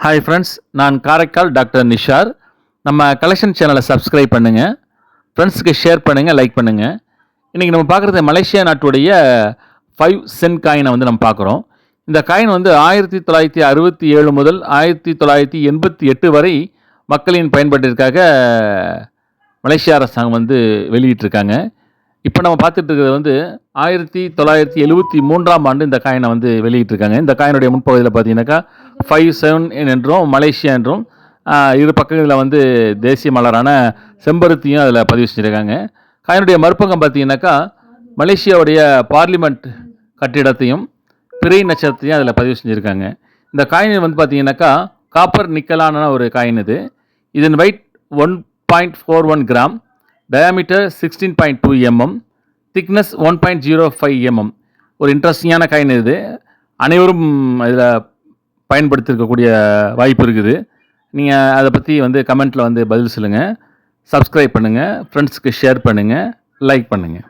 Hi friends, நான் Karaikal doctor Nishar. நம்ம collection சேனலை சப்ஸ்கிரைப் பண்ணுங்கள், ஃப்ரெண்ட்ஸுக்கு ஷேர் பண்ணுங்கள், லைக் பண்ணுங்கள். இன்றைக்கி நம்ம பார்க்குறது மலேசியா நாட்டுடைய 5 சென்ட் காயினை வந்து நம்ம பார்க்குறோம். இந்த காயின் வந்து 1967 முதல் 1988 வரை மக்களின் பயன்பாட்டிற்காக மலேசிய அரசாங்கம் வந்து வெளியிட்டிருக்காங்க. இப்போ நம்ம பார்த்துட்டு இருக்கிறது வந்து 1973ஆம் ஆண்டு இந்த காயினை வந்து வெளியிட்டிருக்காங்க. இந்த காயினுடைய முன்பகுதியில் பார்த்தீங்கன்னாக்கா 57 என்றும் மலேசியா என்றும் இரு பக்கங்களில் வந்து தேசிய மலரான செம்பருத்தியும் அதில் பதிவு செஞ்சுருக்காங்க. காயினுடைய மறுபக்கம் பார்த்தீங்கன்னாக்கா மலேசியாவுடைய பார்லிமெண்ட் கட்டிடத்தையும் பிறை நட்சத்திரத்தையும் அதில் பதிவு செஞ்சுருக்காங்க. இந்த காயின் வந்து பார்த்தீங்கன்னாக்கா காப்பர் நிக்கலான ஒரு காயின் இது. இதன் weight 1.41 gram, diameter 16.2 mm, thickness 1.05 mm. ஒரு இன்ட்ரெஸ்டிங்கான காயின் இது. அனைவரும் இதில் பயன்படுத்தியிருக்கக்கூடிய வாய்ப்பு இருக்குது. நீங்கள் அதை பற்றி வந்து கமெண்ட்டில் வந்து பதில் சொல்லுங்கள், சப்ஸ்கிரைப் பண்ணுங்கள், ஃப்ரெண்ட்ஸுக்கு ஷேர் பண்ணுங்கள், லைக் பண்ணுங்கள்.